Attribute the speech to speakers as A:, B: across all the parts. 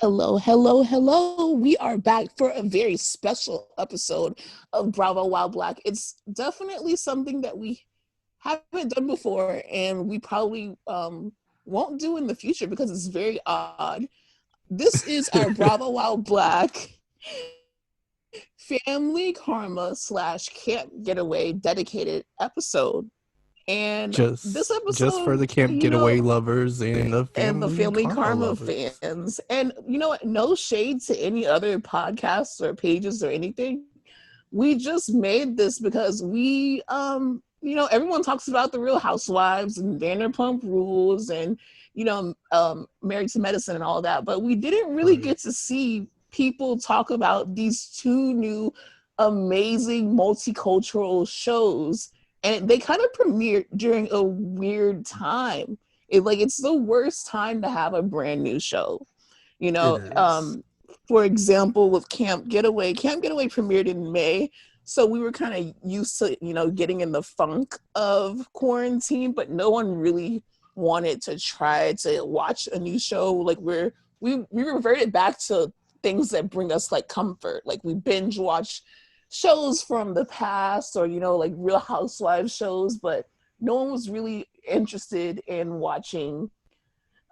A: Hello, hello, hello. We are back for a very special episode of Bravo Wild Black. It's definitely something that we haven't done before and we probably won't do in the future because it's very odd. This is our Bravo Wild Black Family Karma / Camp Getaway dedicated episode. And this
B: just for
A: episode,
B: the Camp Getaway lovers and the
A: and the
B: Family
A: Family
B: Karma
A: Karma
B: lovers.
A: fans. And you know what? No shade to any other podcasts or pages or anything. We just made this because everyone talks about the Real Housewives and Vanderpump Rules and Married to Medicine and all that, but we didn't really
B: Right.
A: get to see people talk about these two new amazing multicultural shows, and they kind of premiered during a weird time. It's the worst time to have a brand new show. You
B: It
A: know,
B: is.
A: for example, with Camp Getaway premiered in May. So we were kind of used to, getting in the funk of quarantine, but no one really wanted to try to watch a new show. Like we reverted back to things that bring us like comfort. Like we binge watch shows from the past or, like Real Housewives shows, but no one was really interested in watching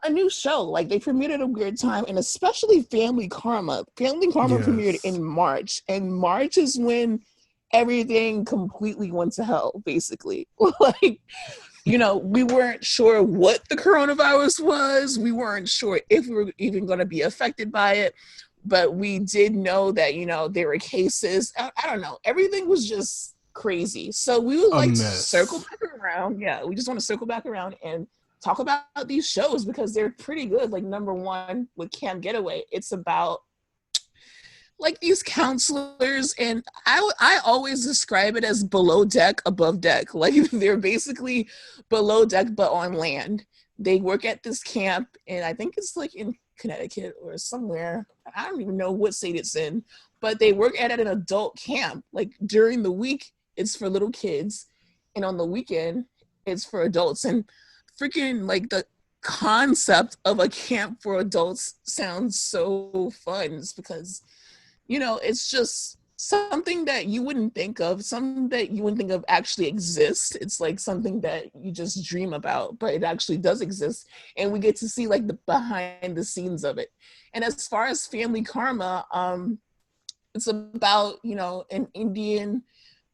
A: a new show. Like they premiered at a weird time, and especially Family Karma. Family Karma premiered
B: Yes.
A: in March, and March is when everything completely went to hell, basically. Like, we weren't sure what the coronavirus was. We weren't sure if we were even going to be affected by it. But we did know that, there were cases. I don't know. Everything was just crazy. So we would
B: A
A: like to circle
B: mess.
A: back around. Yeah, we just want to circle back around and talk about these shows because they're pretty good. Like number one with Camp Getaway, it's about like these counselors, and I always describe it as below deck, above deck. Like they're basically below deck but on land. They work at this camp, and I think it's like in Connecticut or somewhere. I don't even know what state it's in, but they work at an adult camp. Like during the week, it's for little kids, and on the weekend, it's for adults. And freaking like the concept of a camp for adults sounds so fun. It's because it's just something that you wouldn't think of, something that you wouldn't think of actually exists. It's like something that you just dream about, but it actually does exist. And we get to see like the behind the scenes of it. And as far as Family Karma, it's about, an Indian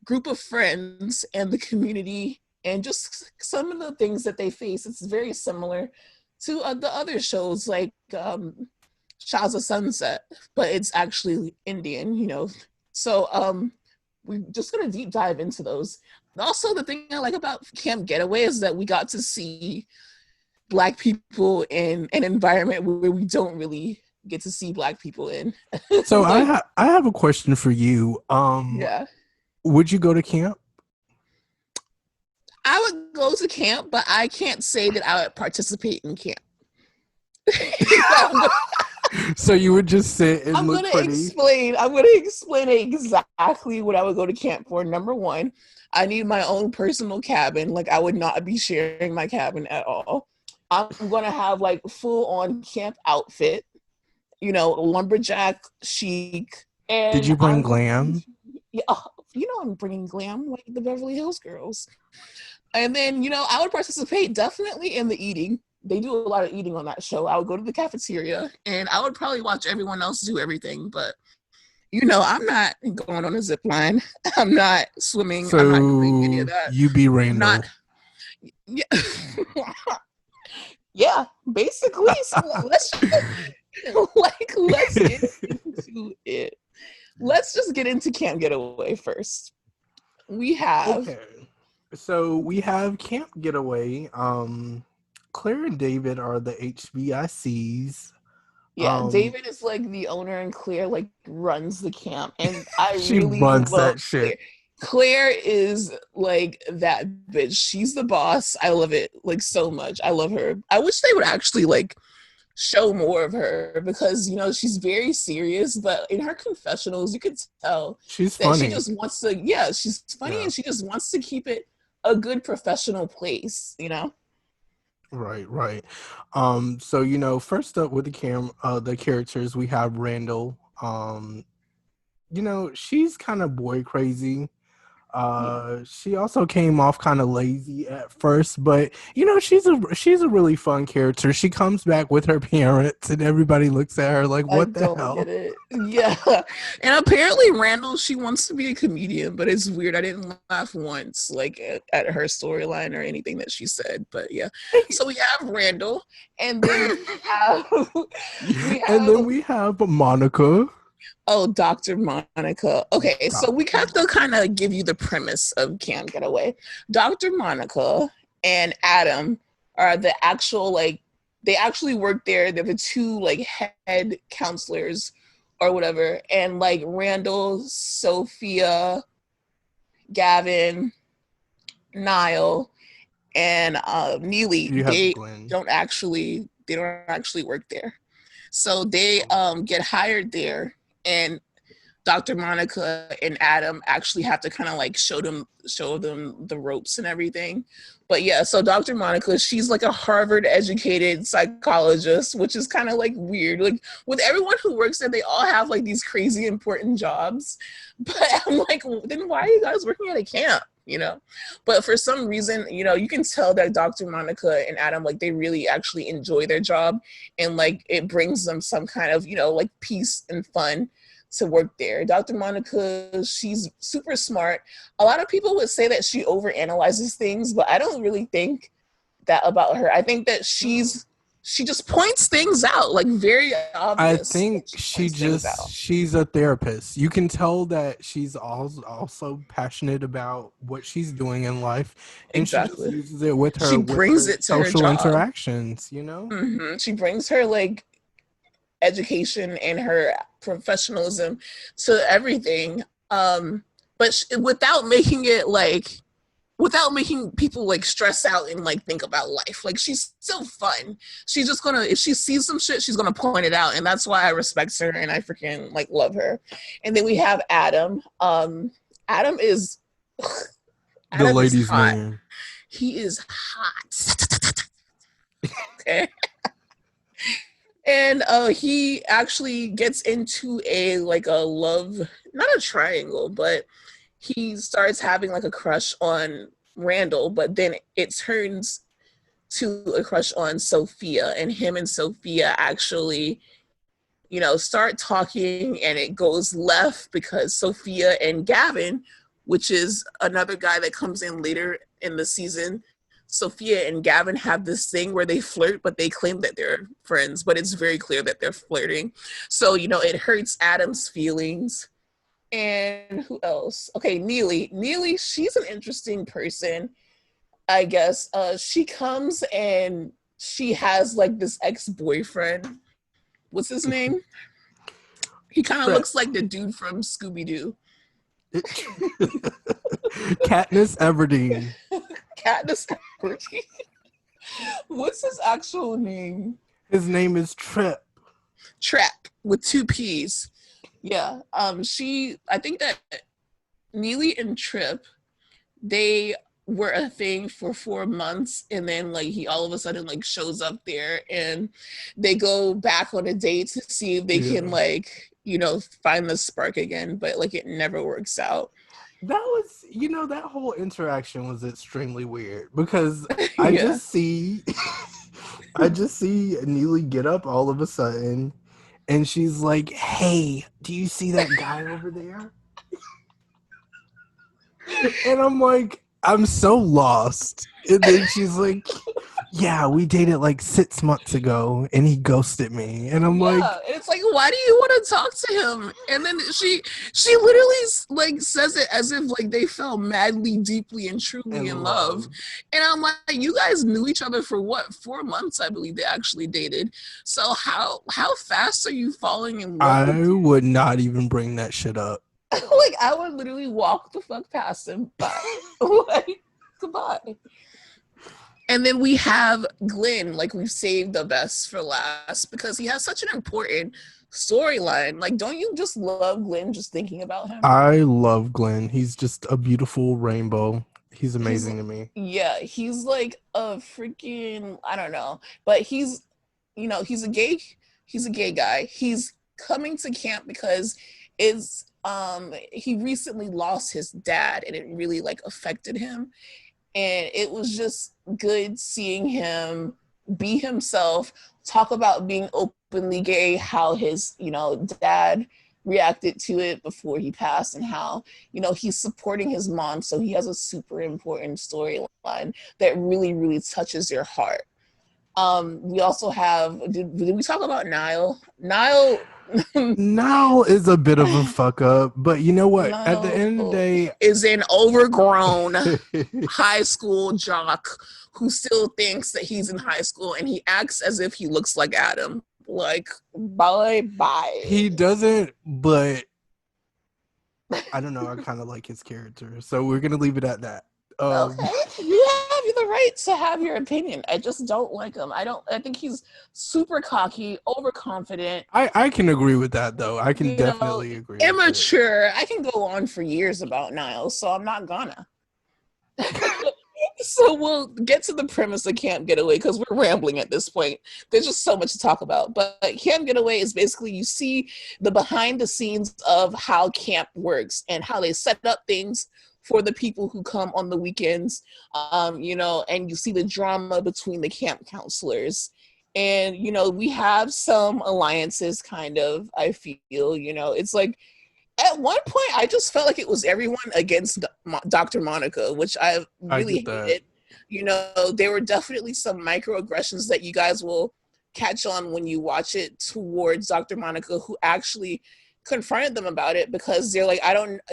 A: group of friends and the community and just some of the things that they face. It's very similar to the other shows like Shaza Sunset, but it's actually Indian. So we're just gonna deep dive into those. Also, the thing I like about Camp Getaway is that we got to see Black people in an environment where we don't really get to see Black people in.
B: So
A: Like,
B: I have a question for you.
A: yeah,
B: Would you go to camp?
A: I would go to camp, but I can't say that I would participate in camp.
B: So you would just sit and
A: I'm
B: look
A: gonna
B: pretty?
A: explain. I'm gonna explain exactly what I would go to camp for. Number one, I need my own personal cabin. Like I would not be sharing my cabin at all. I'm gonna have like full on camp outfit, lumberjack chic,
B: Did
A: and
B: you bring glam?
A: yeah, I'm bringing glam like the Beverly Hills girls. And then, I would participate definitely in the eating. They do a lot of eating on that show. I would go to the cafeteria and I would probably watch everyone else do everything. But, I'm not going on a zip line. I'm not swimming. I'm not doing any of
B: So
A: that.
B: you be
A: I'm not.
B: Randall.
A: Yeah, yeah, basically. So let's let's get into it. Let's just get into Camp Getaway first. We have
B: Okay. So we have Camp Getaway. Claire and David are the HBICs.
A: Yeah, David is like the owner and Claire like runs the camp. And I
B: She
A: really
B: runs
A: love
B: that
A: Claire.
B: shit.
A: Claire is like that bitch. She's the boss. I love it like so much. I love her. I wish they would actually like show more of her because she's very serious, but in her confessionals you could tell
B: She's
A: that she
B: funny.
A: just wants to, she's funny
B: Yeah.
A: and she just wants to keep it a good professional place.
B: Right. So first up with the characters, we have Randall. She's kind of boy crazy.
A: Yeah.
B: She also came off kind of lazy at first, but she's a really fun character. She comes back with her parents, and everybody looks at her like,
A: I
B: "What the
A: don't get
B: hell?"
A: it. Yeah. And apparently Randall, she wants to be a comedian, but it's weird. I didn't laugh once, like at her storyline or anything that she said. But yeah. So we have Randall, and then have we
B: And
A: have
B: then we have Monica.
A: oh, Dr. Monica. Okay, so we have
B: Monica.
A: to kind of give you the premise of Can't Get Away. Dr. Monica and Adam are the actual, like, they actually work there. They're the two, like, head counselors or whatever. And, like, Randall, Sophia, Gavin, Niall, and Neely,
B: You have Glenn.
A: they don't actually work there. So they get hired there, and Dr. Monica and Adam actually have to kind of like show them the ropes and everything. But yeah, so Dr. Monica, she's like a Harvard educated psychologist, which is kind of like weird. Like with everyone who works there, they all have like these crazy important jobs. But I'm like, then why are you guys working at a camp? But for some reason, you can tell that Dr. Monica and Adam, like, they really actually enjoy their job, and like it brings them some kind of like peace and fun to work there. Dr. Monica, she's super smart. A lot of people would say that she overanalyzes things, but I don't really think that about her. I think that she just points things out, like very
B: I
A: obvious.
B: think she's a therapist. You can tell that she's also passionate about what she's doing in life, and
A: Exactly.
B: she just uses it with her
A: She brings it to her
B: social
A: job.
B: interactions.
A: Mm-hmm. She brings her like education and her professionalism to everything, but without making people like stress out and like think about life. Like she's still fun. She's just gonna, if she sees some shit, she's gonna point it out, and that's why I respect her and I freaking like love her. And then we have Adam. Adam is
B: The ladies'
A: hot.
B: man.
A: He is hot. Okay. And he actually gets into a love, not a triangle, but he starts having like a crush on Randall, but then it turns to a crush on Sophia, and him and Sophia actually, start talking, and it goes left because Sophia and Gavin, which is another guy that comes in later in the season, Sophia and Gavin have this thing where they flirt, but they claim that they're friends, but it's very clear that they're flirting. So, it hurts Adam's feelings. And who else? Okay, Neely. Neely, she's an interesting person, I guess. She comes and she has like this ex-boyfriend. What's his name? He kind of looks like the dude from Scooby-Doo.
B: Katniss Everdeen.
A: Katniss Everdeen. What's his actual name?
B: His name is Trip.
A: Trap with 2 P's. Yeah. I think that Neely and Trip, they were a thing for 4 months, and then like he all of a sudden like shows up there, and they go back on a date to see if they can find the spark again, but like it never works out.
B: That was, that whole interaction was extremely weird because I just see Neely get up all of a sudden, and she's like, "Hey, do you see that guy over there?" And I'm like, I'm so lost. And then she's like, "Yeah, we dated like 6 months ago, and he ghosted me." And I'm like,
A: it's like, why do you want to talk to him? And then she literally like says it as if like they fell madly, deeply, and truly in love. And I'm like, you guys knew each other for what, 4 months? I believe they actually dated. So how fast are you falling in love?
B: I would not even bring that shit up.
A: Like I would literally walk the fuck past him. Bye. Like, goodbye. And then we have Glenn, like we've saved the best for last because he has such an important storyline. Like, don't you just love Glenn just thinking about him?
B: I love Glenn. He's just a beautiful rainbow. He's amazing to me.
A: Yeah, he's like a freaking, I don't know, but he's, he's a gay guy. He's coming to camp because he recently lost his dad and it really like affected him. And it was just good seeing him be himself, talk about being openly gay, how his, dad reacted to it before he passed, and how, he's supporting his mom. So he has a super important storyline that really, really touches your heart. We also have, did we talk about Niall?
B: Niall is a bit of a fuck up, but you know what? At the end of the day,
A: is an overgrown high school jock who still thinks that he's in high school, and he acts as if he looks like Adam. Like, bye.
B: He doesn't, but I don't know. I kind of like his character, so we're gonna leave it at that.
A: Okay, you have the right to have your opinion. I just don't like him. I think he's super cocky, overconfident.
B: I can agree with that, though. I can definitely agree.
A: Immature. I can go on for years about Niall, so I'm not gonna. So we'll get to the premise of Camp Getaway because we're rambling at this point. There's just so much to talk about. But Camp Getaway is basically, you see the behind the scenes of how camp works and how they set up things for the people who come on the weekends, and you see the drama between the camp counselors. And, we have some alliances kind of, I feel, it's like, at one point, I just felt like it was everyone against Dr. Monica, which I really hated. There were definitely some microaggressions that you guys will catch on when you watch it towards Dr. Monica, who actually confronted them about it, because they're like,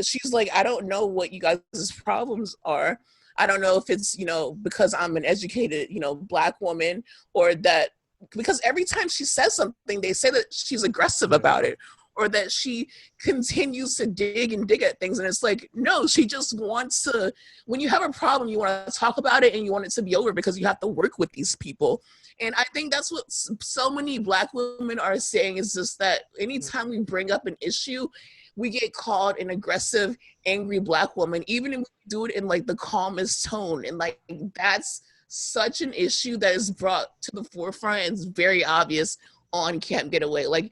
A: she's like, I don't know what you guys' problems are. I don't know if it's, because I'm an educated, Black woman, or that, because every time she says something, they say that she's aggressive about it, or that she continues to dig at things. And it's like, no, she just wants to, when you have a problem, you want to talk about it and you want it to be over because you have to work with these people. And I think that's what so many Black women are saying, is just that anytime we bring up an issue, we get called an aggressive, angry Black woman, even if we do it in like the calmest tone. And like, that's such an issue that is brought to the forefront and it's very obvious on Camp Getaway. Like,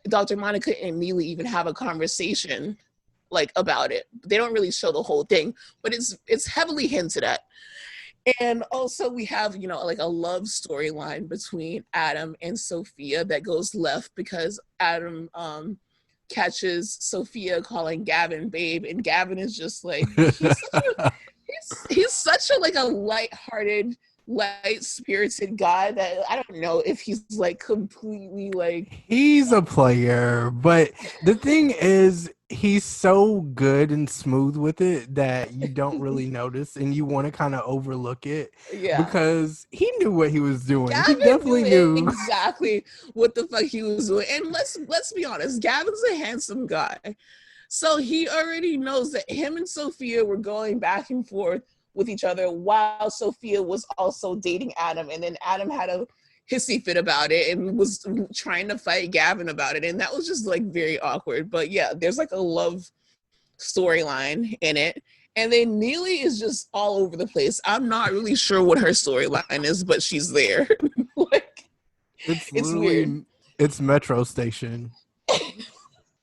A: Dr. Monica and Neely even have a conversation like about it. They don't really show the whole thing, but it's heavily hinted at. And also we have, like a love storyline between Adam and Sophia that goes left because Adam catches Sophia calling Gavin babe, and Gavin is just like, he's such a like a lighthearted, light-spirited guy that I don't know if he's like completely like,
B: he's a player, but the thing is, he's so good and smooth with it that you don't really notice, and you want to kind of overlook it.
A: Yeah,
B: because he knew what he was doing.
A: Gavin
B: he definitely knew
A: exactly what the fuck he was doing. And let's be honest, Gavin's a handsome guy, so he already knows that him and Sophia were going back and forth with each other while Sophia was also dating Adam, and then Adam had a hissy fit about it and was trying to fight Gavin about it, and that was just like very awkward. But yeah, there's like a love storyline in it, and then Neely is just all over the place. I'm not really sure what her storyline is, but she's there. Like, it's weird.
B: It's Metro Station.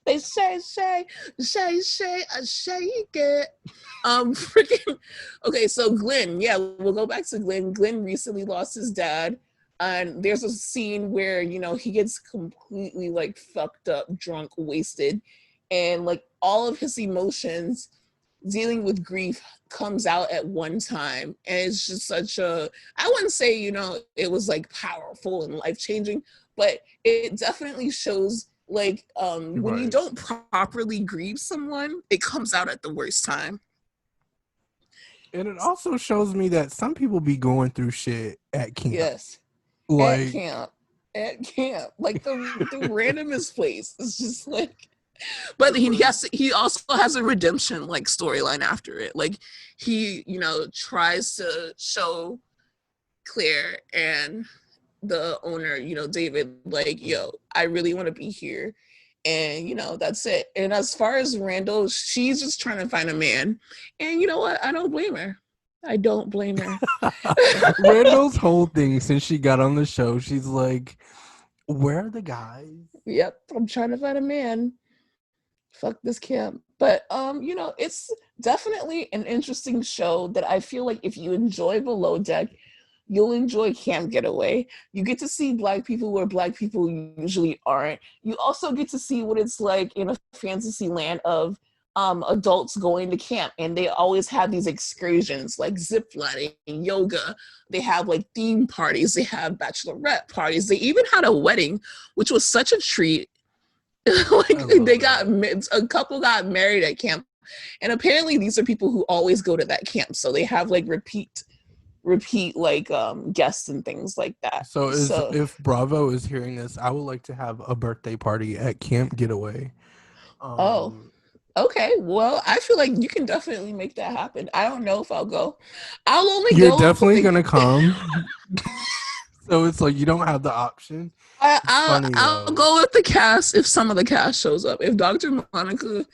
A: They say, I shake it. Freaking. Okay, so Glenn. Yeah, we'll go back to Glenn. Glenn recently lost his dad, and there's a scene where he gets completely like fucked up, drunk, wasted, and like all of his emotions, dealing with grief, comes out at one time, and it's just such a. I wouldn't say it was like powerful and life changing, but it definitely shows. Like, when you don't properly grieve someone, it comes out at the worst time.
B: And it also shows me that some people be going through shit at camp.
A: Yes.
B: Like,
A: At camp. Like, the randomest place. It's just like, but he also has a redemption, like, storyline after it. Like, he, tries to show Claire and the owner, David, like, yo, I really want to be here. And, that's it. And as far as Randall, she's just trying to find a man. And you know what? I don't blame her. I don't blame her.
B: Randall's whole thing since she got on the show, she's like, where are the guys?
A: Yep, I'm trying to find a man. Fuck this camp. But it's definitely an interesting show that I feel like if you enjoy Below Deck, you'll enjoy Camp Getaway. You get to see Black people where Black people usually aren't. You also get to see what it's like in a fantasy land of adults going to camp, and they always have these excursions like zip lining, yoga. They have like theme parties. They have bachelorette parties. They even had a wedding, which was such a treat. Like a couple got married at camp, and apparently these are people who always go to that camp, so they have like repeat like guests and things like that.
B: So if Bravo is hearing this, I would like to have a birthday party at Camp Getaway.
A: Okay, well, I feel like you can definitely make that happen. I don't know if I'll go. I'll only
B: You're
A: go.
B: You're definitely gonna come. So it's like you don't have the option.
A: I'll go with the cast if some of the cast shows up. If Dr. Monica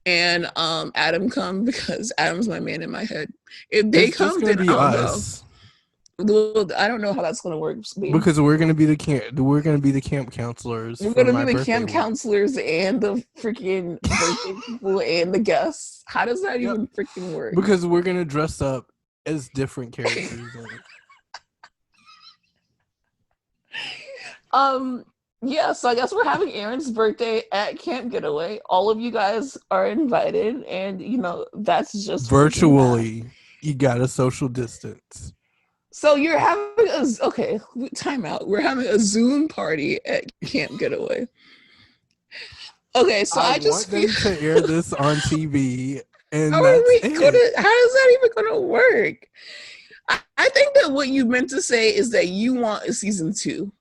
A: and Adam come, because Adam's my man in my head. If they come, then I'll go. Well, I don't know how that's gonna work,
B: because we're gonna be the camp counselors.
A: We're gonna be the camp counselors and the freaking birthday people and the guests. How does that even freaking work?
B: Because we're gonna dress up as different characters.
A: Yeah, so I guess we're having Aaron's birthday at Camp Getaway. All of you guys are invited, and that's just
B: virtually. You got a social distance.
A: So you're having time out. We're having a Zoom party at Camp Getaway. Okay, so I just
B: want them to air this on TV, and
A: how is that even gonna work? I think that what you meant to say is that you want a season 2.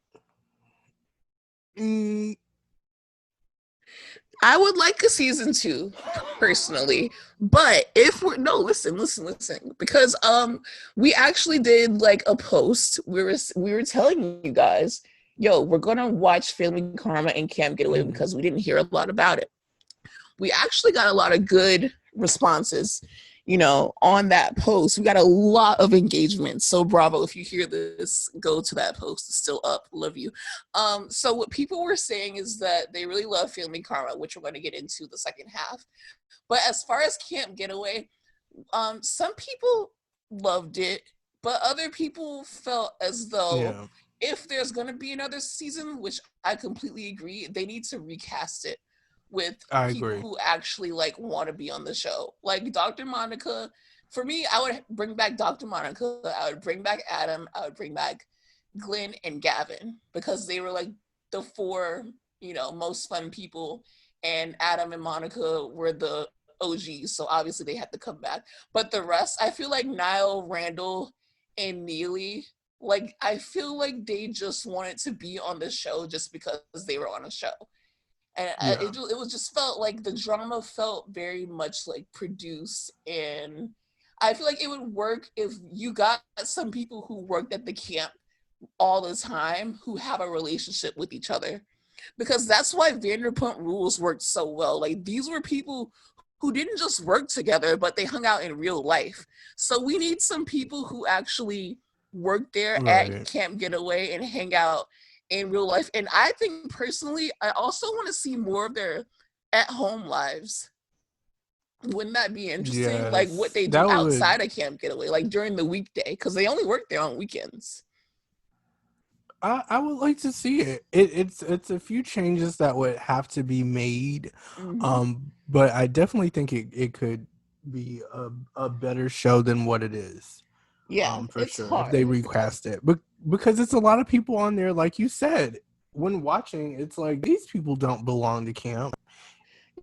A: I would like a season 2 personally, but if we're listen, because we actually did like a post. We were telling you guys, we're gonna watch Family Karma and Camp Getaway because we didn't hear a lot about it. We actually got a lot of good responses, on that post. We got a lot of engagement. So Bravo, if you hear this, go to that post. It's still up. Love you. So what people were saying is that they really love Family Karma, which we're going to get into the second half. But as far as Camp Getaway, some people loved it, but other people felt as though if there's going to be another season, which I completely agree, they need to recast it with people who actually like want to be on the show. Like Dr. Monica, for me, I would bring back Dr. Monica. I would bring back Adam. I would bring back Glenn and Gavin, because they were like the 4, most fun people, and Adam and Monica were the OGs, so obviously they had to come back. But the rest, I feel like Niall, Randall, and Neely, like I feel like they just wanted to be on the show just because they were on a show. And it was just felt like the drama felt very much like produced, and I feel like it would work if you got some people who worked at the camp all the time who have a relationship with each other, because that's why Vanderpump Rules worked so well. Like these were people who didn't just work together, but they hung out in real life. So we need some people who actually work there at Camp Getaway and hang out in real life. And I think personally, I also want to see more of their at-home lives. Wouldn't that be interesting? Yes, like what they do outside of Camp Getaway, like during the weekday, because they only work there on weekends.
B: I would like to see it. It's a few changes that would have to be made, but I definitely think it could be a better show than what it is.
A: Yeah,
B: for sure. Hard. If they recast it, but because it's a lot of people on there, like you said, when watching, it's like these people don't belong to camp.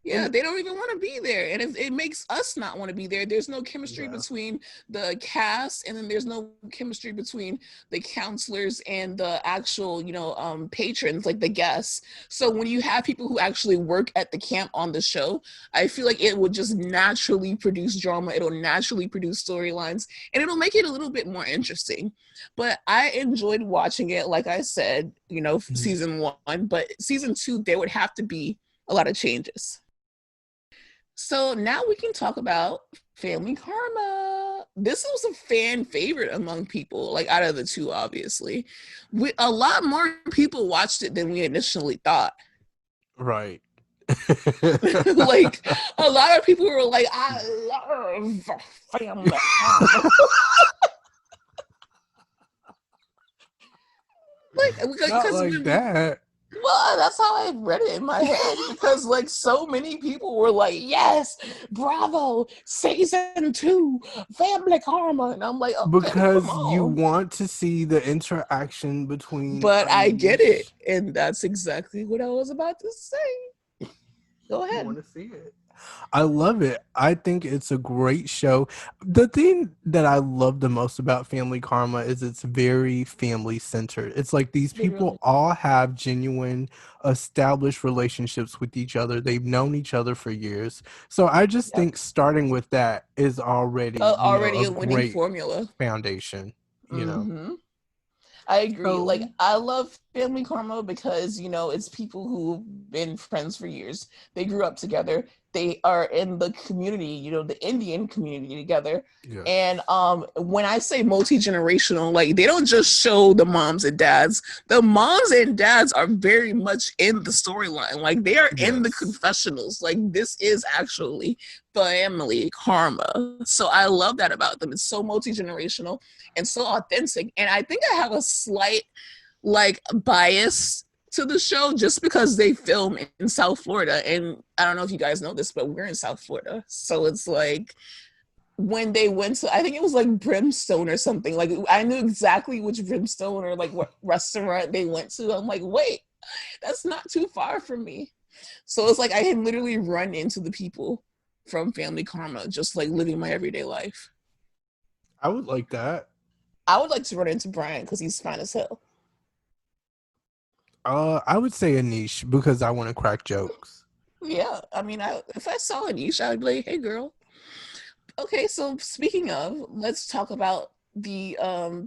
A: Yeah, they don't even want to be there. And if it makes us not want to be there, there's no chemistry between the cast, and then there's no chemistry between the counselors and the actual, patrons, like the guests. So when you have people who actually work at the camp on the show, I feel like it would just naturally produce drama. It'll naturally produce storylines, and it'll make it a little bit more interesting. But I enjoyed watching it, like I said, season 1, but season 2, there would have to be a lot of changes. So now we can talk about Family Karma. This was a fan favorite among people, like out of the two, obviously. A lot more people watched it than we initially thought.
B: Right.
A: Like a lot of people were like, I love Family Karma. Like,
B: Not
A: because
B: like that.
A: well, that's how I read it in my head because like so many people were like, yes, bravo, season 2, Family Karma. And I'm like, okay, come
B: Because you
A: on.
B: want to see the interaction between
A: But I get it.
B: Anish.
A: And that's exactly what I was about to say. Go
B: You
A: ahead.
B: want to see it. I love it. I think it's a great show. The thing that I love the most about Family Karma is it's very family centered. It's like these people
A: Literally.
B: all have genuine, established relationships with each other. They've known each other for years. So I just
A: Yep.
B: think starting with that is already,
A: Already
B: a
A: a winning
B: great
A: formula.
B: foundation,
A: Mm-hmm. I agree. Like,
B: So,
A: I love Family Karma because, it's people who've been friends for years. They grew up together. They are in the community, the Indian community together.
B: yes.
A: And when I say multi-generational, like they don't just show the moms and dads. The moms and dads are very much in the storyline. Like they are in the
B: Yes.
A: confessionals. Like this is actually Family Karma. So I love that about them. It's so multi-generational and so authentic. And I think I have a slight like bias to the show just because they film in South Florida. And I don't know if you guys know this, but we're in South Florida. So it's like when they went to, I think it was like Brimstone or something. Like I knew exactly which Brimstone or like what restaurant they went to. I'm like, wait, that's not too far from me. So it's like I can literally run into the people from Family Karma, just like living my everyday life.
B: I would like that.
A: I would like to run into Brian because he's fine as hell.
B: I would say Anish because I want to crack jokes.
A: Yeah, I mean, if I saw Anisha, I'd be like, "Hey, girl." Okay, so speaking of, let's talk about the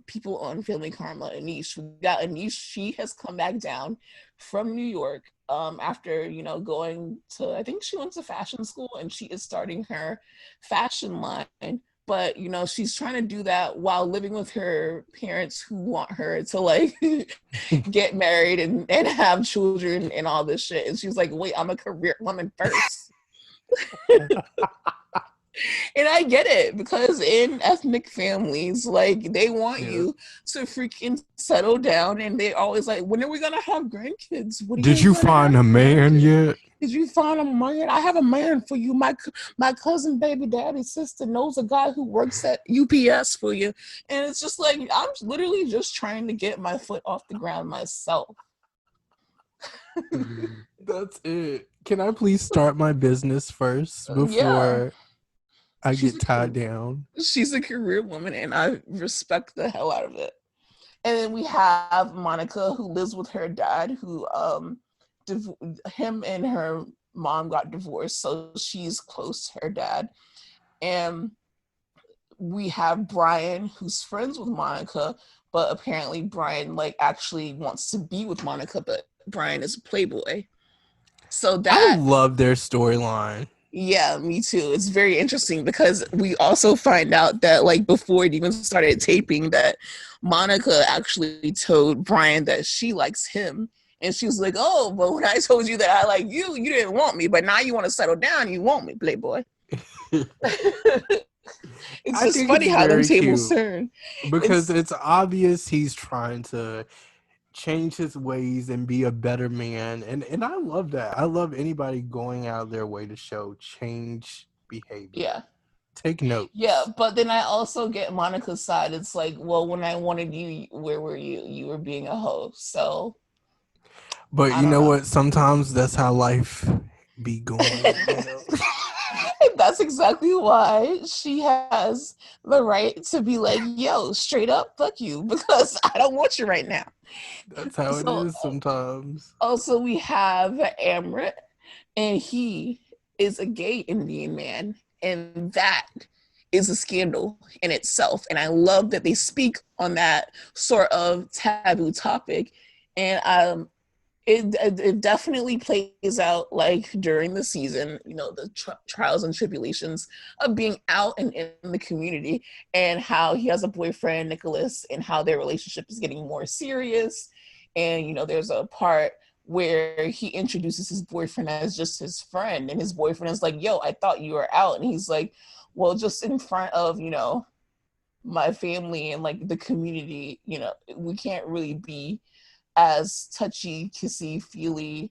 A: people on Family Karma. Anish, we got Anish. She has come back down from New York after going to, I think she went to fashion school and she is starting her fashion line. But she's trying to do that while living with her parents who want her to like get married and have children and all this shit. And she's like, wait, I'm a career woman first. And I get it because in ethnic families, like they want
B: Yeah.
A: you to freaking settle down, and they're always like, "When are we gonna have grandkids? What are
B: Did
A: you
B: you
A: gonna have
B: find a man
A: grandkids?
B: yet?
A: Did you find a man? I have a man for you. My cousin, baby daddy's sister knows a guy who works at UPS for you." And it's just like I'm literally just trying to get my foot off the ground myself.
B: That's it. Can I please start my business first
A: Yeah,
B: before I
A: she's
B: get tied
A: a,
B: down?
A: she's a career woman, and I respect the hell out of it. And then we have Monica who lives with her dad, who him and her mom got divorced, so she's close to her dad. And we have Brian who's friends with Monica, but apparently Brian like actually wants to be with Monica, but Brian is a playboy. So
B: I
A: that
B: love their storyline.
A: yeah, me too. It's very interesting because we also find out that like before it even started taping that Monica actually told Brian that she likes him. And she was like, "Oh, but when I told you that I like you, you didn't want me, but now you want to settle down, you want me, playboy." It's
B: I
A: just
B: think it's
A: funny how them
B: very
A: tables
B: cute
A: turn.
B: because
A: It's
B: it's obvious he's trying to change his ways and be a better man. And I love that. I love anybody going out of their way to show change behavior.
A: yeah.
B: Take
A: Yeah,
B: notes.
A: but then I also get Monica's side. It's like, well, when I wanted you, where were you? You were being a hoe. So
B: But
A: I
B: you
A: don't
B: know
A: know.
B: what? Sometimes that's how life be going.
A: That's exactly why she has the right to be like, yo, straight up, fuck you, because I don't want you right now.
B: That's how it
A: So
B: is sometimes.
A: also we have Amrit, and he is a gay Indian man, and that is a scandal in itself. And I love that they speak on that sort of taboo topic. And It definitely plays out like during the season, you know, the trials and tribulations of being out and in the community, and how he has a boyfriend, Nicholas, and how their relationship is getting more serious. And you know, there's a part where he introduces his boyfriend as just his friend, and his boyfriend is like, yo, I thought you were out. And he's like, well, just in front of, you know, my family and like the community, you know, we can't really be as touchy, kissy, feely,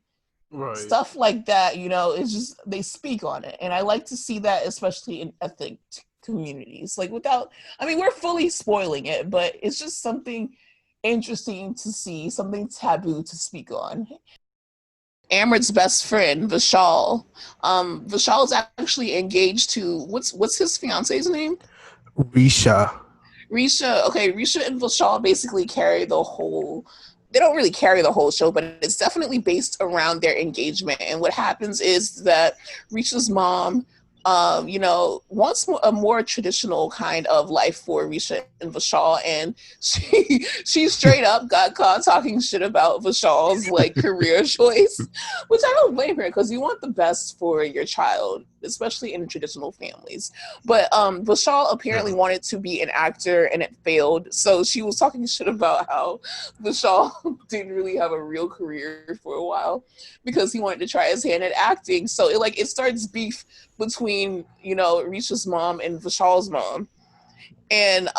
B: Right.
A: stuff like that. You know, it's just they speak on it, and I like to see that, especially in ethnic communities. Like, without, I mean, we're fully spoiling it, but it's just something interesting to see, something taboo to speak on. Amrit's best friend, Vishal. Vishal is actually engaged to what's his fiance's name?
B: Risha.
A: Risha. Okay, Risha and Vishal basically carry the whole. They don't really carry the whole show, but it's definitely based around their engagement. And what happens is that Risha's mom, you know, wants a more traditional kind of life for Risha and Vishal, and she straight up got caught talking shit about Vishal's like career choice, which I don't blame her, because you want the best for your child, especially in traditional families. But Vishal apparently
B: Yeah.
A: wanted to be an actor and it failed, so she was talking shit about how Vishal didn't really have a real career for a while because he wanted to try his hand at acting. So it starts beef between, you know, Risha's mom and Vishal's mom. And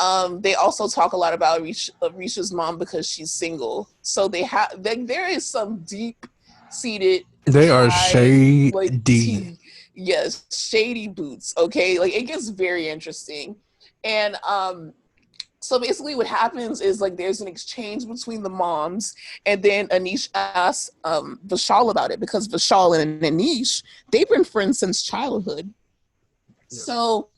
A: they also talk a lot about Risha's mom because she's single. So there is some deep seated
B: They are
A: high like
B: shady.
A: tea, yes, shady boots. Okay, like it gets very interesting. And so basically what happens is like there's an exchange between the moms, and then Anish asks Vishal about it, because Vishal and Anish, they've been friends since childhood.
B: Yeah.
A: So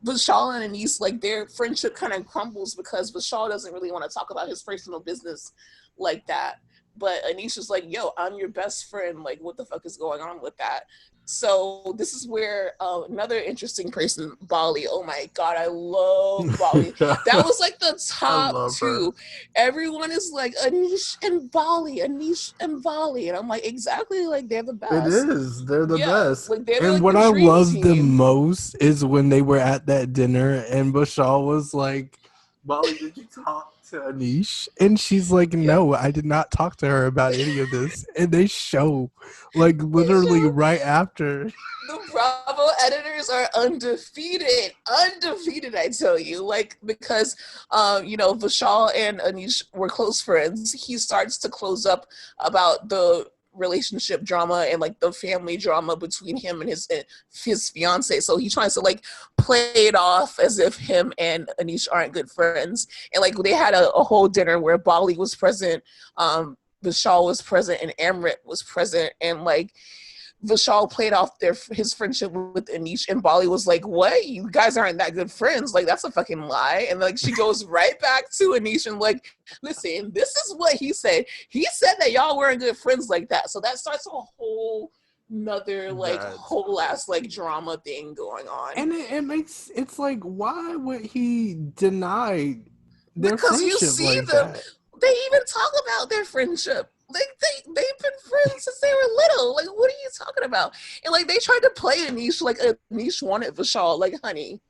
A: Vishal and Anish, like their friendship kind of crumbles because Vishal doesn't really want to talk about his personal business like that. But Anish is like, yo, I'm your best friend. Like, what the fuck is going on with that? So this is where another interesting person, Bali. Oh my god, I love Bali. That was like the
B: I
A: top
B: love her.
A: two. Everyone is like Anish and Bali, Anish and Bali, and I'm like, exactly, like they're the
B: It
A: best.
B: is. They're the
A: Yeah,
B: best.
A: like they're
B: And
A: like
B: what
A: the
B: I
A: dream
B: loved the
A: team.
B: most is when they were at that dinner and Bashal was like, Molly, did you talk to Anish? And she's like,
A: Yeah.
B: no, I did not talk to her about any of this. And they show, like, literally
A: Show
B: right after.
A: the Bravo editors are undefeated, undefeated. I tell you, like, because you know, Vishal and Anish were close friends. He starts to close up about the relationship drama and like the family drama between him and his fiance. So he tries to like play it off as if him and Anish aren't good friends. And like they had a whole dinner where Bali was present, Vishal was present, and Amrit was present, and like Vishal played off his friendship with Anish, and Bali was like, what? You guys aren't that good friends. Like, that's a fucking lie. And like she goes right back to Anish and like, listen, this is what he said. He said that y'all weren't good friends like that. So that starts a whole another like
B: That's
A: whole ass like drama thing going on.
B: And it makes, it's like, why would he deny their
A: Because you
B: friendship
A: see
B: like
A: them,
B: that?
A: they even talk about their friendship. Like they've been friends since they were little. Like, what are you talking about? And like they tried to play Anish like Anish wanted Vishal. Like, honey,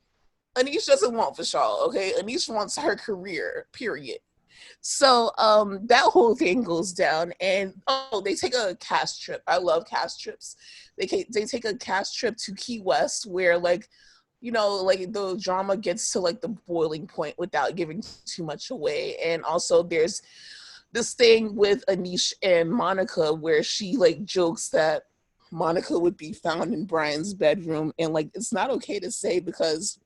A: Anish doesn't want Vishal. Okay, Anish wants her career. Period. So that whole thing goes down, and they take a cast trip. I love cast trips. They take a cast trip to Key West, where like, you know, like the drama gets to like the boiling point without giving too much away. And also there's this thing with Anish and Monica where she like jokes that Monica would be found in Brian's bedroom, and like it's not okay to say, because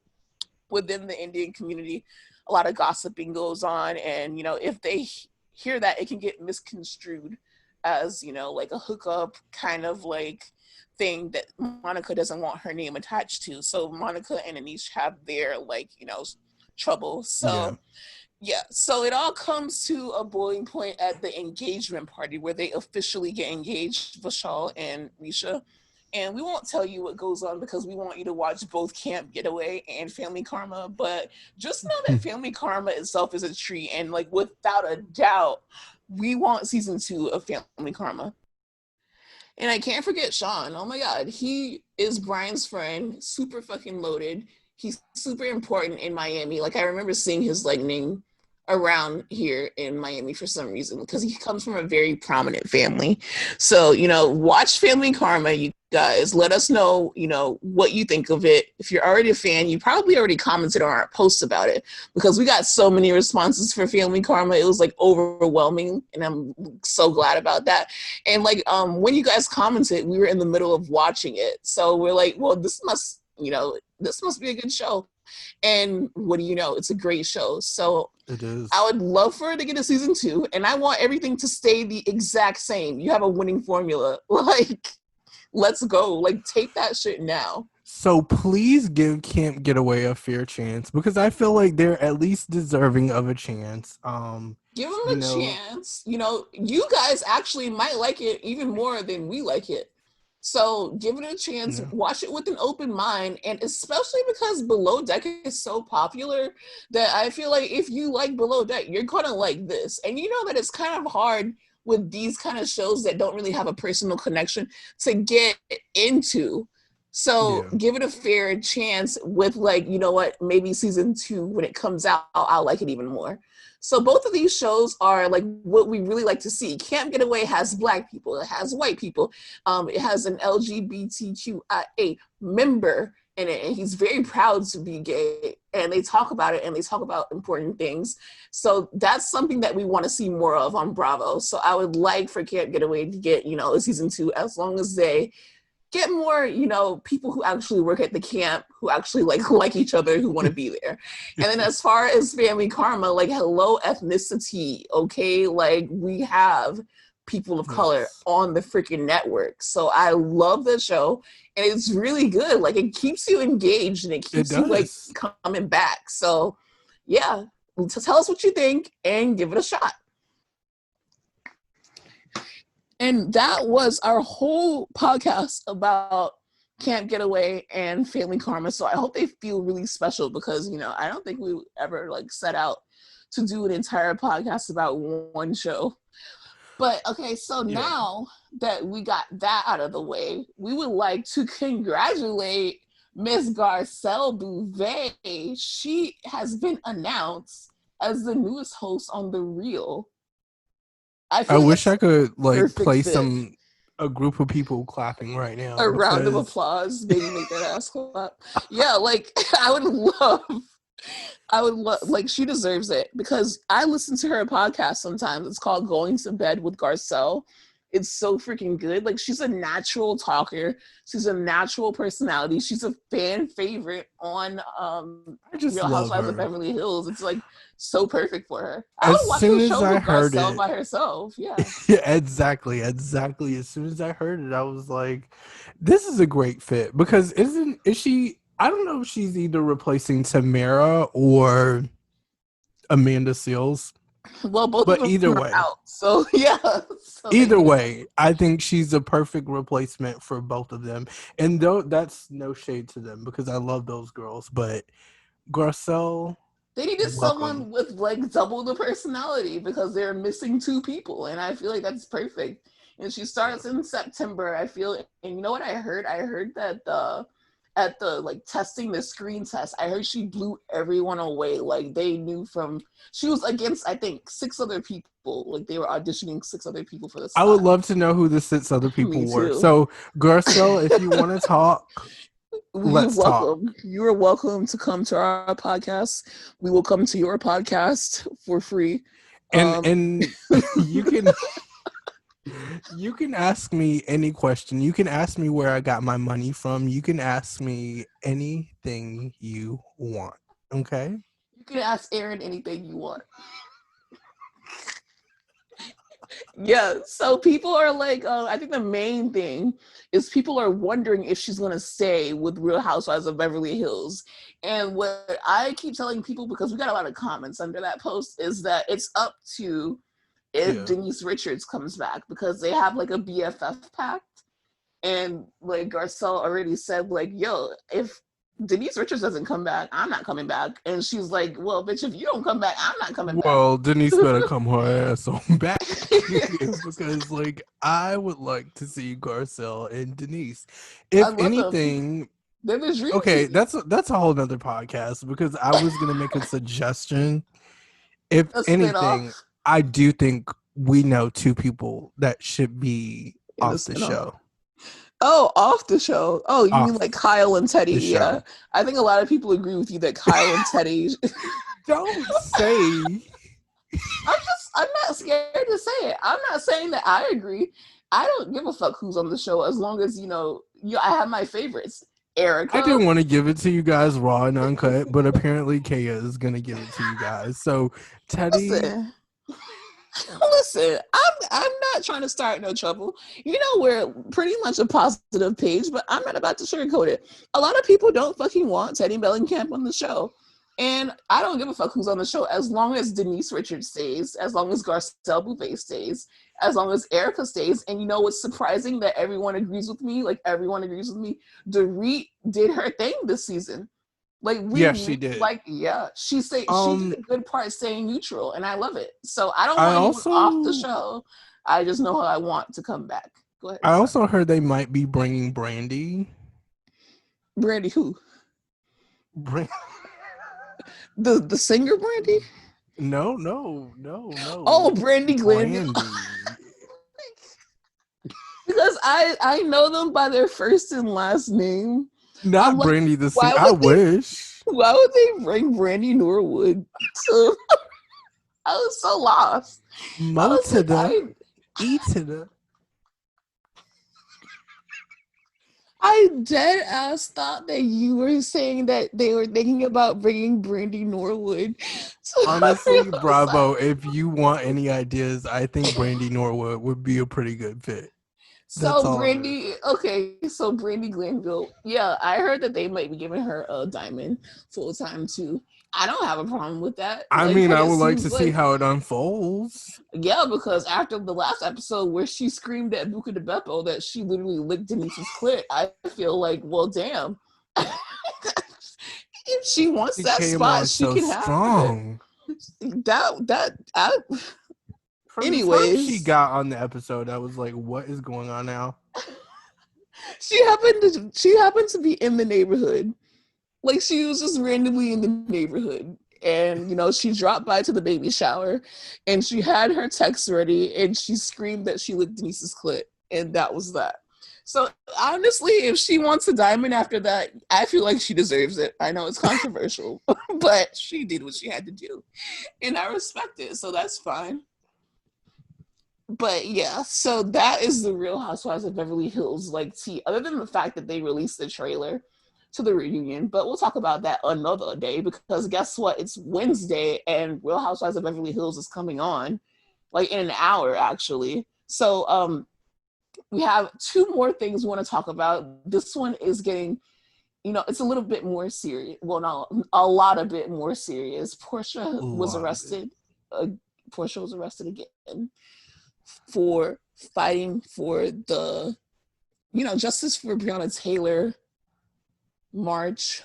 A: within the Indian community a lot of gossiping goes on, and you know, if they hear that, it can get misconstrued as, you know, like a hookup kind of like thing that Monica doesn't want her name attached to. So Monica and Anish have their like, you know, trouble.
B: Yeah.
A: So yeah, so it all comes to a boiling point at the engagement party where they officially get engaged, Vishal and Risha. And we won't tell you what goes on because we want you to watch both Camp Getaway and Family Karma. But just know that Family Karma itself is a treat. And like without a doubt, we want season 2 of Family Karma. And I can't forget Sean. Oh my God. He is Brian's friend, super fucking loaded. He's super important in Miami. Like, I remember seeing his like name around here in Miami for some reason because he comes from a very prominent family. So, watch Family Karma, you guys. Let us know, what you think of it. If you're already a fan, you probably already commented on our post about it because we got so many responses for Family Karma. It was like overwhelming, and I'm so glad about that. And like when you guys commented, we were in the middle of watching it. So we're like, well, this must be a good show. And what do you know? It's a great show. So
B: it is.
A: I would love for it to get a season 2, and I want everything to stay the exact same. You have a winning formula. Like, let's go. Like, take that shit now.
B: So please give Camp Getaway a fair chance because I feel like they're at least deserving of a chance.
A: Give them a chance. You guys actually might like it even more than we like it. So give it a chance, watch it with an open mind, and especially because Below Deck is so popular that I feel like if you like Below Deck, you're gonna like this. And you know that it's kind of hard with these kind of shows that don't really have a personal connection to get into. So give it a fair chance with like, you know what, maybe season 2, when it comes out, I'll like it even more. So both of these shows are like what we really like to see. Camp Getaway has Black people. It has white people. It has an LGBTQIA member in it, and he's very proud to be gay. And they talk about it, and they talk about important things. So that's something that we want to see more of on Bravo. So I would like for Camp Getaway to get, a season 2, as long as they get more, people who actually work at the camp, who actually like each other, who want to be there. And then as far as Family Karma, like, hello ethnicity, okay? Like, we have people of color on the freaking network. So I love the show, and it's really good. Like, it keeps you engaged, and it keeps you like coming back. So yeah, tell us what you think and give it a shot. And that was our whole podcast about Camp Getaway and Family Karma. So I hope they feel really special because, I don't think we ever set out to do an entire podcast about one show. But okay, so now that we got that out of the way, we would like to congratulate Miss Garcelle Beauvais. She has been announced as the newest host on The Real.
B: I wish I could play a group of people clapping right now.
A: A round of applause, maybe make that ass clap. Yeah, I would love, she deserves it because I listen to her podcast sometimes. It's called Going to Bed with Garcelle. It's so freaking good. She's a natural talker. She's a natural personality. She's a fan favorite on Real Housewives of Beverly Hills. It's so perfect for her. I would watch a show with Garcelle by herself. Yeah.
B: Exactly. As soon as I heard it, I was like, this is a great fit because is she, I don't know if she's either replacing Tamara or Amanda Seales.
A: Well, both of them
B: either
A: are
B: way,
A: out. So yeah.
B: Either way, I think she's a perfect replacement for both of them. And though that's no shade to them because I love those girls, but Garcelle,
A: they needed someone with double the personality because they're missing 2 people, and I feel like that's perfect. And she starts in September. I feel, and you know what I heard? I heard that at the testing the screen test, I heard she blew everyone away. They knew she was against, I think, 6 other people. They were auditioning 6 other people for this.
B: I would love to know who the 6 other people were. So Garcelle, if you want to talk, let's talk.
A: You are welcome to come to our podcast. We will come to your podcast for free.
B: And you can you can ask me any question. You can ask me where I got my money from. You can ask me anything you want. Okay?
A: You can ask Aaron anything you want. Yeah, so people are I think the main thing is people are wondering if she's going to stay with Real Housewives of Beverly Hills. And what I keep telling people, because we got a lot of comments under that post, is that it's up to if Denise Richards comes back because they have a BFF pact. And Garcelle already said, yo, if Denise Richards doesn't come back, I'm not coming back. And she's like, well, bitch, if you don't come back, I'm not coming back.
B: Well, Denise better come her ass on back because, like, I would like to see Garcelle and Denise. If anything,
A: they're the dream
B: okay,
A: team.
B: that's a whole nother podcast because I was gonna make a suggestion. If anything, I do think we know two people that should be off the show.
A: Oh, off the show. Oh, you mean like Kyle and Teddy? Yeah, I think a lot of people agree with you that Kyle and Teddy.
B: Don't say.
A: I'm not scared to say it. I'm not saying that I agree. I don't give a fuck who's on the show as long as I have my favorites. Erica.
B: I didn't want to give it to you guys raw and uncut, but apparently Kaya is gonna give it to you guys. So Teddy.
A: Listen, I'm not trying to start no trouble. We're pretty much a positive page, but I'm not about to sugarcoat it. A lot of people don't fucking want Teddy Bellingham on the show. And I don't give a fuck who's on the show as long as Denise Richards stays, as long as Garcelle Beauvais stays, as long as Erica stays. And you know what's surprising that everyone agrees with me? Like, everyone agrees with me. Dorit did her thing this season. Like,
B: she did.
A: Like, yeah, she did a good part staying neutral, and I love it. So I don't want anyone off the show. I just know how I want to come back. Go ahead.
B: I also heard they might be bringing Brandy.
A: Brandy who? The singer Brandy?
B: No.
A: Oh, Brandy Glanville. Because I know them by their first and last name.
B: Not Brandy the singer. I wish.
A: Why would they bring Brandy Norwood? I was so lost.
B: Mo to the E to the.
A: I dead ass thought that you were saying that they were thinking about bringing Brandy Norwood. So
B: honestly, Bravo, if you want any ideas, I think Brandy Norwood would be a pretty good fit.
A: So Brandy Glanville, yeah, I heard that they might be giving her a diamond full time too. I don't have a problem with that.
B: I mean, I would like to see how it unfolds.
A: Yeah, because after the last episode where she screamed at Buca de Beppo that she literally licked Denise's clit, I feel like, well, damn. If she wants that spot, she can have it. Anyways,
B: she got on the episode, I was like, what is going on now?
A: She happened to be in the neighborhood. Like, she was just randomly in the neighborhood. And, she dropped by to the baby shower. And she had her text ready. And she screamed that she licked Denise's clit. And that was that. So, honestly, if she wants a diamond after that, I feel like she deserves it. I know it's controversial. But she did what she had to do. And I respect it. So, that's fine. But yeah, so that is the Real Housewives of Beverly Hills tea, other than the fact that they released the trailer to the reunion. But we'll talk about that another day, because guess what? It's Wednesday and Real Housewives of Beverly Hills is coming on in an hour, actually. So we have two more things we want to talk about. This one is getting, it's a little bit more serious. Well, not a lot of bit more serious. Porsha was arrested. Porsha was arrested again for fighting for the, Justice for Breonna Taylor march,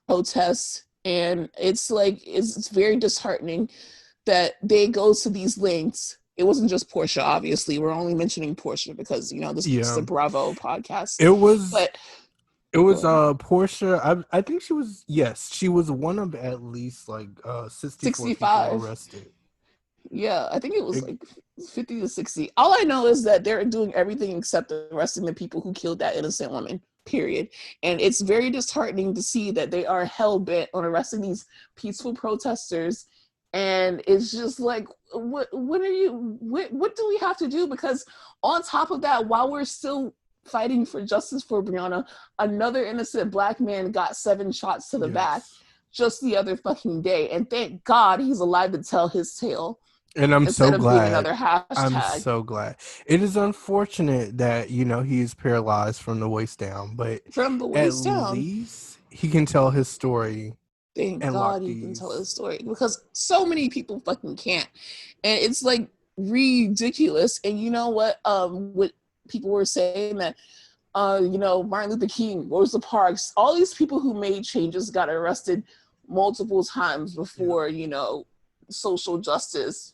A: protests. And it's it's very disheartening that they go to these lengths. It wasn't just Porsha, obviously. We're only mentioning Porsha because, this is a Bravo podcast.
B: It was Porsha. I think she was one of at least 65 people arrested.
A: Yeah, I think it was 50 to 60. All I know is that they're doing everything except arresting the people who killed that innocent woman, period. And it's very disheartening to see that they are hell-bent on arresting these peaceful protesters. And it's just what do we have to do? Because on top of that, while we're still fighting for justice for Breonna, another innocent Black man got 7 shots to the back just the other fucking day. And thank God he's alive to tell his tale.
B: And I'm so glad. I'm so glad. It is unfortunate that, he's paralyzed from the waist down, but at least he can tell his story.
A: Thank God he can tell his story, because so many people fucking can't. And it's ridiculous. And you know what? What people were saying that Martin Luther King, Rosa Parks, all these people who made changes got arrested multiple times before, social justice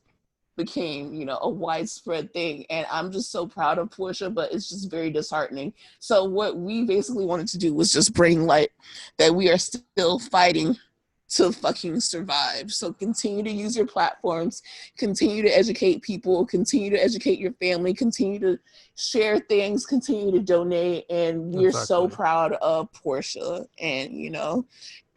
A: became, a widespread thing. And I'm just so proud of Porsha, but it's just very disheartening. So what we basically wanted to do was just bring light that we are still fighting to fucking survive. So continue to use your platforms, continue to educate people, continue to educate your family, continue to share things, continue to donate. And we're so proud of Porsha. And,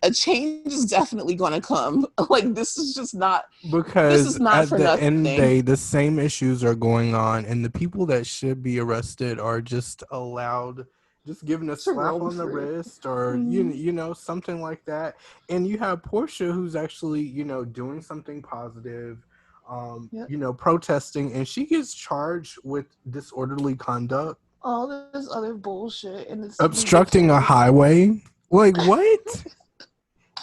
A: a change is definitely going to come. Like, this is just not,
B: because
A: this is not
B: at
A: for
B: the
A: nothing.
B: end of the day, the same issues are going on, and the people that should be arrested are just allowed, just given a slap on the wrist, or something like that. And you have Porsha, who's actually doing something positive, protesting, and she gets charged with disorderly conduct,
A: all this other bullshit, and it's
B: obstructing a highway. Like, what?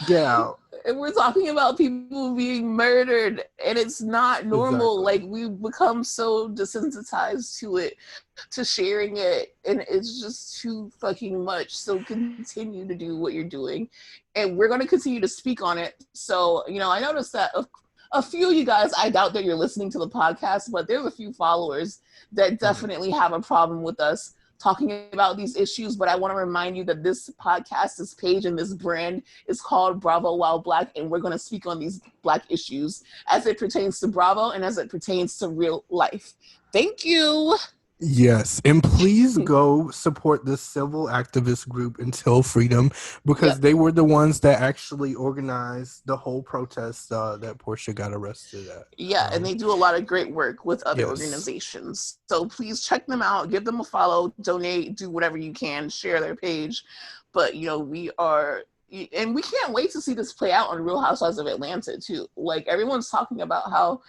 B: Get out.
A: And we're talking about people being murdered, and it's not normal.
B: Exactly.
A: Like, we've become so desensitized to it, to sharing it, and it's just too fucking much. So continue to do what you're doing, and we're going to continue to speak on it. So, I noticed that a few of you guys, I doubt that you're listening to the podcast, but there's a few followers that definitely have a problem with us talking about these issues. But I want to remind you that this podcast, this page, and this brand is called Bravo While Black, and we're going to speak on these Black issues as it pertains to Bravo and as it pertains to real life. Thank you.
B: Yes, and please go support this civil activist group Until Freedom, because they were the ones that actually organized the whole protest that Porsha got arrested at.
A: Yeah, and they do a lot of great work with other organizations. So please check them out, give them a follow, donate, do whatever you can, share their page. But, we are, and we can't wait to see this play out on Real Housewives of Atlanta, too. Like, everyone's talking about how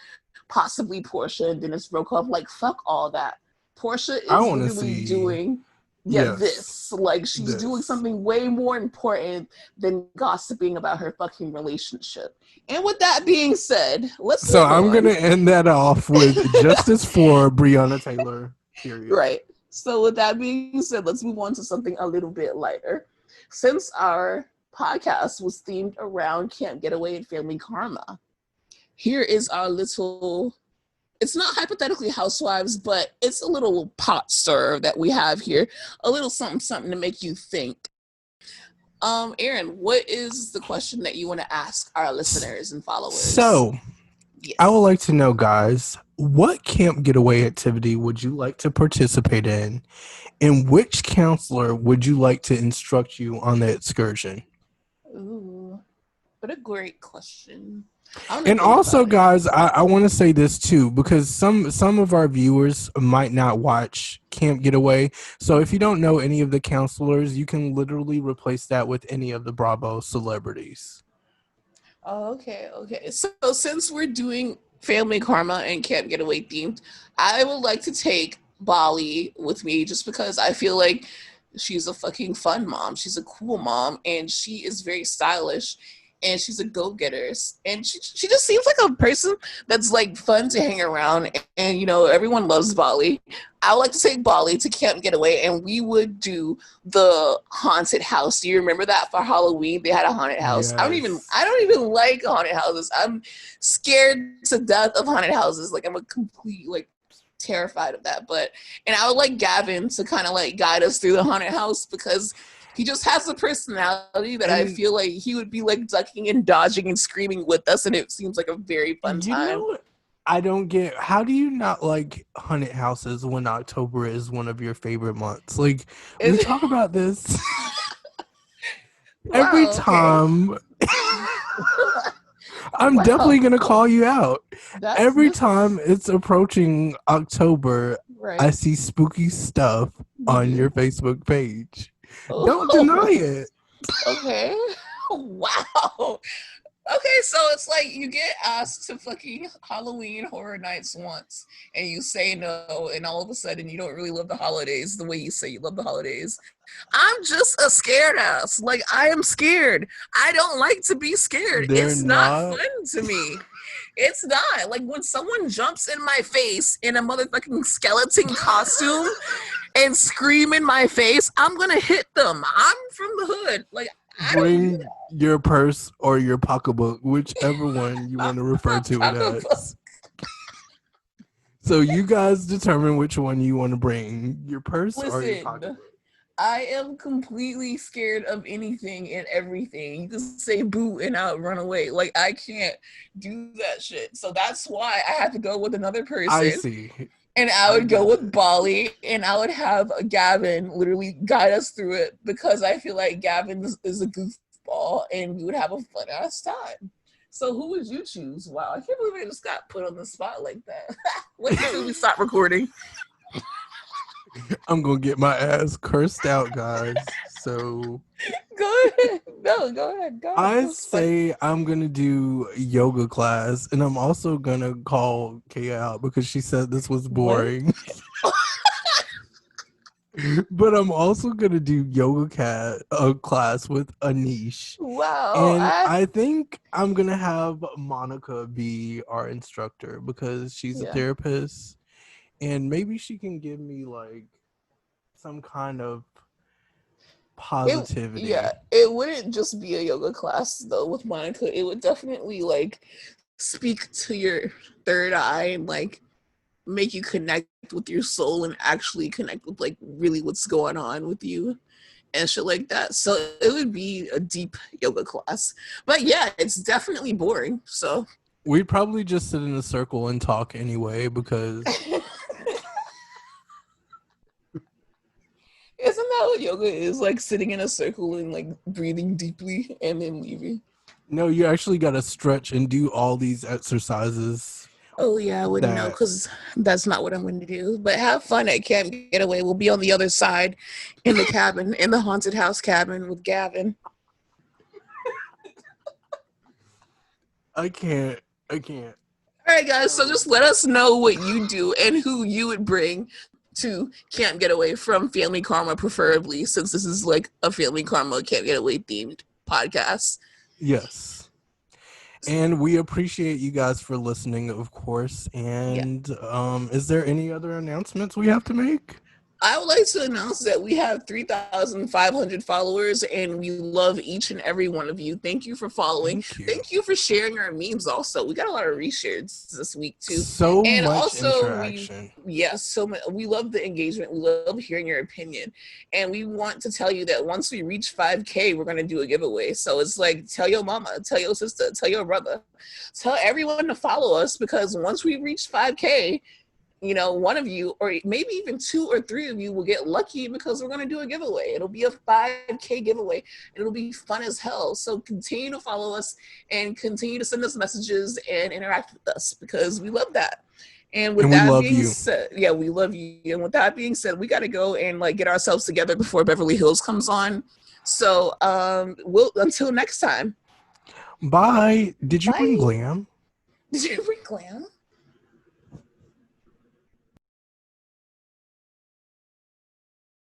A: possibly Porsha and Dennis broke up. Like, fuck all that. Porsha is literally doing this. Like, she's doing something way more important than gossiping about her fucking relationship. And with that being said, I'm
B: going to end that off with justice for Breonna Taylor, period.
A: Right. So with that being said, let's move on to something a little bit lighter. Since our podcast was themed around Camp Getaway and family karma, here is our little... It's not hypothetically housewives, but it's a little pot stir that we have here. A little something to make you think. Aaron, what is the question that you want to ask our listeners and followers?
B: So, I would like to know, guys, what Camp Getaway activity would you like to participate in? And which counselor would you like to instruct you on the excursion?
A: Ooh, what a great question.
B: And also, guys, I want to say this too, because some of our viewers might not watch Camp Getaway. So if you don't know any of the counselors, you can literally replace that with any of the Bravo celebrities.
A: Oh, okay. So since we're doing family karma and Camp Getaway themed, I would like to take Bali with me, just because I feel like she's a fucking fun mom. She's a cool mom, and she is very stylish. And she's a go-getter, and she just seems like a person that's like fun to hang around. And everyone loves Bali. I would like to take Bali to Camp Getaway, and we would do the haunted house. Do you remember that for Halloween? They had a haunted house. Yes. I don't even like haunted houses. I'm scared to death of haunted houses. Like, I'm a complete terrified of that. And I would like Gavin to kind of guide us through the haunted house, because he just has a personality that I feel like he would be ducking and dodging and screaming with us, and it seems like a very fun time.
B: I don't get, how do you not like haunted houses when October is one of your favorite months? Like, we talk about this every time. I'm definitely going to call you out. Every time it's approaching October, I see spooky stuff on your Facebook page. Don't deny it.
A: Okay. Wow. Okay, so it's like you get asked to fucking Halloween Horror Nights once, and you say no, and all of a sudden you don't really love the holidays the way you say you love the holidays. I'm just a scared ass. Like, I am scared. I don't like to be scared. It's not fun to me. It's not. Like, when someone jumps in my face in a motherfucking skeleton costume, and scream in my face, I'm gonna hit them. I'm from the hood. Like, I don't do
B: Bring your purse or your pocketbook, whichever one you want to refer to it as. So you guys determine which one you want to bring, your purse or your pocketbook.
A: I am completely scared of anything and everything. You can say boo and I'll run away. Like, I can't do that shit. So that's why I had to go with another person.
B: I see.
A: And I would go with Bali, and I would have Gavin literally guide us through it, because I feel like Gavin is a goofball and we would have a fun ass time. So who would you choose? Wow, I can't believe I just got put on the spot like that. Wait until we stop recording.
B: I'm gonna get my ass cursed out, guys. So
A: go ahead. No, go ahead. Go
B: I say I'm gonna do yoga class, and I'm also gonna call Kaya out because she said this was boring. But I'm also gonna do yoga class with Anish.
A: Wow.
B: And I think I'm gonna have Monica be our instructor because she's a therapist. And maybe she can give me like some kind of positivity.
A: It wouldn't just be a yoga class though with Monica. It would definitely like speak to your third eye and like make you connect with your soul and actually connect with like really what's going on with you and shit like that. So it would be a deep yoga class. But yeah, it's definitely boring. So
B: we'd probably just sit in a circle and talk anyway because
A: isn't that what yoga is? Like sitting in a circle and like breathing deeply and then leaving?
B: No, you actually got to stretch and do all these exercises.
A: Oh, yeah, I wouldn't know because that's not what I'm going to do. But have fun at Camp Getaway. We'll be on the other side in the cabin, in the haunted house cabin with Gavin.
B: I can't.
A: All right, guys. So just let us know what you do and who you would bring to Camp Getaway from Family Karma, preferably, since this is like a Family Karma Camp Getaway themed podcast.
B: Yes. And we appreciate you guys for listening, of course. And is there any other announcements we have to make?
A: I would like to announce that we have 3,500 followers, and we love each and every one of you. Thank you for following. Thank you for sharing our memes also. We got a lot of reshares this week, too.
B: So and much also, interaction.
A: So much. We love the engagement. We love hearing your opinion. And we want to tell you that once we reach 5K, we're going to do a giveaway. So it's like, tell your mama, tell your sister, tell your brother, tell everyone to follow us, because once we reach 5K, you know, one of you, or maybe even 2 or 3 of you will get lucky because we're going to do a giveaway. It'll be a 5K giveaway. It'll be fun as hell. So continue to follow us and continue to send us messages and interact with us because we love that. And with that being said, we love you. And with that being said, we got to go and like get ourselves together before Beverly Hills comes on. So until next time.
B: Bye. Did you bring glam?
A: Did you bring glam?